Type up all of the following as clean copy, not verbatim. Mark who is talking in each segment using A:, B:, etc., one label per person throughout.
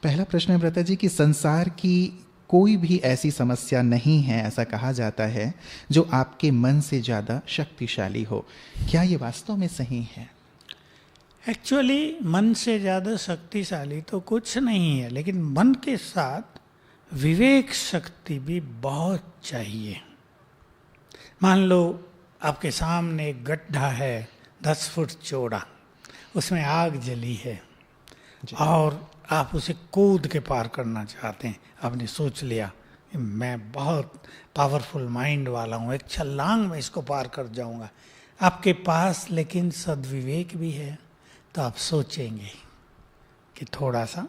A: पहला प्रश्न है व्रता जी कि संसार की कोई भी ऐसी समस्या नहीं है, ऐसा कहा जाता है, जो आपके मन से ज़्यादा शक्तिशाली हो। क्या ये वास्तव में सही है?
B: एक्चुअली मन से ज़्यादा शक्तिशाली तो कुछ नहीं है, लेकिन मन के साथ विवेक शक्ति भी बहुत चाहिए। मान लो आपके सामने एक गड्ढा है 10 फुट चौड़ा, उसमें आग जली है और आप उसे कूद के पार करना चाहते हैं। आपने सोच लिया कि मैं बहुत पावरफुल माइंड वाला हूँ, एक छलांग में इसको पार कर जाऊँगा। आपके पास लेकिन सद्विवेक भी है, तो आप सोचेंगे कि थोड़ा सा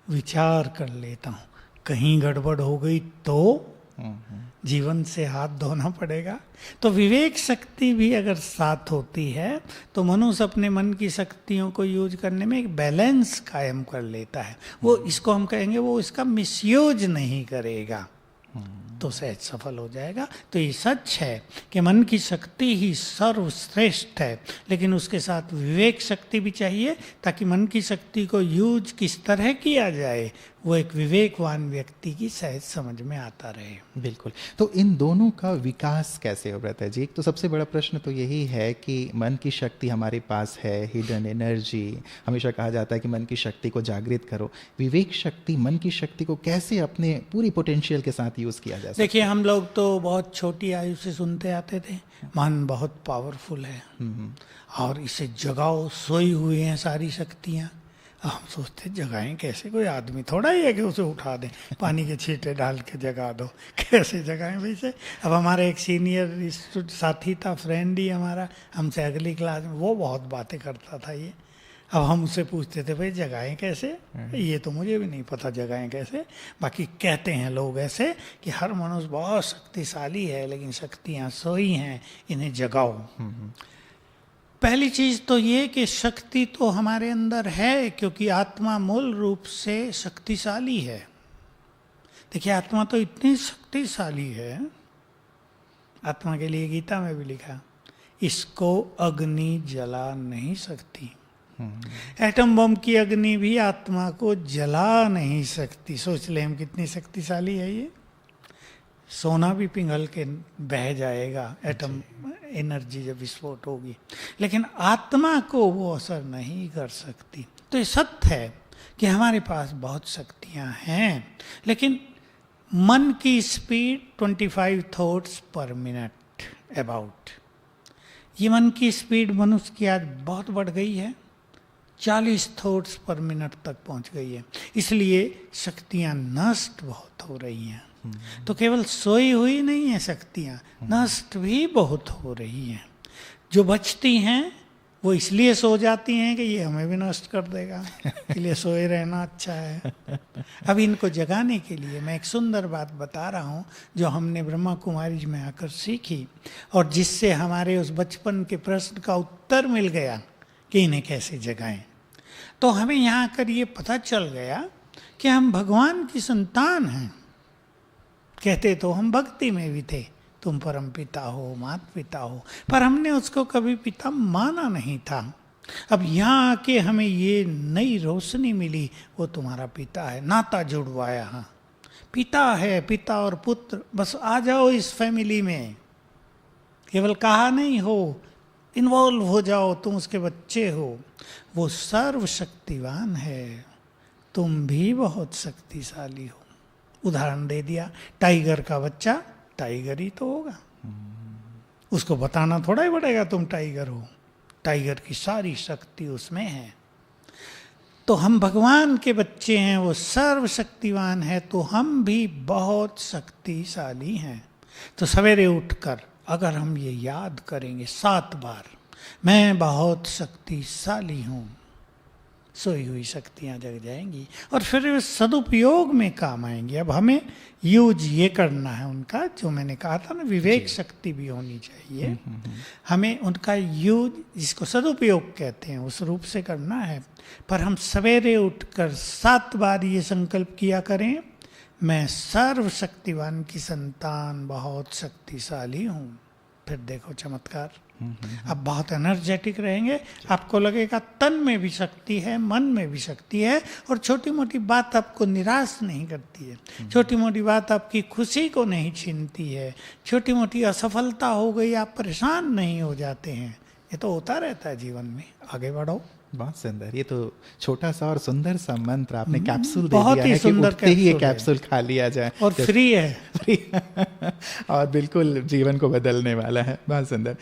B: विचार कर लेता हूँ, कहीं गड़बड़ हो गई तो जीवन से हाथ धोना पड़ेगा। तो विवेक शक्ति भी अगर साथ होती है तो मनुष्य अपने मन की शक्तियों को यूज करने में एक बैलेंस कायम कर लेता है। वो इसको हम कहेंगे वो इसका मिसयूज नहीं करेगा, तो सहज सफल हो जाएगा। तो ये सच है कि मन की शक्ति ही सर्वश्रेष्ठ है, लेकिन उसके साथ विवेक शक्ति भी चाहिए, ताकि मन की शक्ति को यूज किस तरह किया जाए वो एक विवेकवान व्यक्ति की सहज समझ में आता रहे।
A: बिल्कुल। तो इन दोनों का विकास कैसे हो व्रता जी? एक तो सबसे बड़ा प्रश्न तो यही है कि मन की शक्ति हमारे पास है, हिडन एनर्जी, हमेशा कहा जाता है कि मन की शक्ति को जागृत करो। विवेक शक्ति, मन की शक्ति को कैसे अपने पूरी पोटेंशियल के साथ यूज़ किया जा सकता है?
B: देखिए, हम लोग तो बहुत छोटी आयु से सुनते आते थे मन बहुत पावरफुल है और इसे जगाओ, सोई हुई हैं सारी शक्तियाँ। हम सोचते जगाएं कैसे, कोई आदमी थोड़ा ही है कि उसे उठा दें, पानी के छींटे डाल के जगा दो, कैसे जगाएं वैसे। अब हमारे एक सीनियर साथी था, फ्रेंड ही हमारा, हमसे अगली क्लास में, वो बहुत बातें करता था ये। अब हम उससे पूछते थे भाई जगाएं कैसे, ये तो मुझे भी नहीं पता जगाएं कैसे। बाकी कहते हैं लोग ऐसे कि हर मनुष्य बहुत शक्तिशाली है, लेकिन शक्तियाँ सोई हैं, इन्हें जगाओ। पहली चीज तो ये कि शक्ति तो हमारे अंदर है, क्योंकि आत्मा मूल रूप से शक्तिशाली है। देखिए, आत्मा तो इतनी शक्तिशाली है, आत्मा के लिए गीता में भी लिखा, इसको अग्नि जला नहीं सकती। एटम बम की अग्नि भी आत्मा को जला नहीं सकती। सोच ले हम कितनी शक्तिशाली है ये। सोना भी पिघल के बह जाएगा एटम एनर्जी जब विस्फोट होगी, लेकिन आत्मा को वो असर नहीं कर सकती। तो ये सत्य है कि हमारे पास बहुत शक्तियां हैं, लेकिन मन की स्पीड 25 थॉट्स पर मिनट अबाउट, ये मन की स्पीड मनुष्य की आज बहुत बढ़ गई है, 40 थॉट्स पर मिनट तक पहुंच गई है। इसलिए शक्तियां नष्ट बहुत हो रही हैं। तो केवल सोई हुई नहीं है शक्तियां, नष्ट भी बहुत हो रही हैं। जो बचती हैं वो इसलिए सो जाती हैं कि ये हमें भी नष्ट कर देगा, इसलिए सोए रहना अच्छा है। अब इनको जगाने के लिए मैं एक सुंदर बात बता रहा हूँ, जो हमने ब्रह्मा कुमारी में आकर सीखी और जिससे हमारे उस बचपन के प्रश्न का उत्तर मिल गया कि इन्हें कैसे जगाएं। तो हमें यहाँ आकर ये पता चल गया कि हम भगवान की संतान हैं। कहते तो हम भक्ति में भी थे, तुम परम पिता हो, माता पिता हो, पर हमने उसको कभी पिता माना नहीं था। अब यहाँ आके हमें ये नई रोशनी मिली, वो तुम्हारा पिता है, नाता जुड़वाया। हाँ, पिता है, पिता और पुत्र, बस आ जाओ इस फैमिली में। केवल कहा नहीं हो, इन्वॉल्व हो जाओ, तुम उसके बच्चे हो। वो सर्वशक्तिवान है, तुम भी बहुत शक्तिशाली हो। उदाहरण दे दिया, टाइगर का बच्चा टाइगर ही तो होगा, उसको बताना थोड़ा ही पड़ेगा तुम टाइगर हो। टाइगर की सारी शक्ति उसमें है। तो हम भगवान के बच्चे हैं, वो सर्वशक्तिवान है, तो हम भी बहुत शक्तिशाली हैं। तो सवेरे उठकर अगर हम ये याद करेंगे 7 बार, मैं बहुत शक्तिशाली हूँ, सोई हुई शक्तियाँ जग जाएंगी और फिर सदुपयोग में काम आएंगी। अब हमें यूज ये करना है उनका, जो मैंने कहा था ना, विवेक शक्ति भी होनी चाहिए। हमें उनका यूज, जिसको सदुपयोग कहते हैं, उस रूप से करना है। पर हम सवेरे उठकर 7 बार ये संकल्प किया करें, मैं सर्वशक्तिवान की संतान, बहुत शक्तिशाली हूँ। फिर देखो चमत्कार। अब बहुत एनर्जेटिक रहेंगे, आपको लगेगा तन में भी शक्ति है, मन में भी शक्ति है, और छोटी मोटी बात आपको निराश नहीं करती है, छोटी मोटी बात आपकी खुशी को नहीं छीनती है, छोटी मोटी असफलता हो गई आप परेशान नहीं हो जाते हैं। ये तो होता रहता है जीवन में। आगे बढ़ो।
A: बहुत सुंदर, ये तो छोटा सा और सुंदर सा मंत्र आपने कैप्सूल दे
B: बहुत
A: दिया
B: ही
A: है कि
B: सुंदर
A: उठते ही ये
B: कैप्सूल है।
A: कैप्सूल खा लिया जाए
B: और फ्री है।
A: और बिल्कुल जीवन को बदलने वाला है। बहुत सुंदर।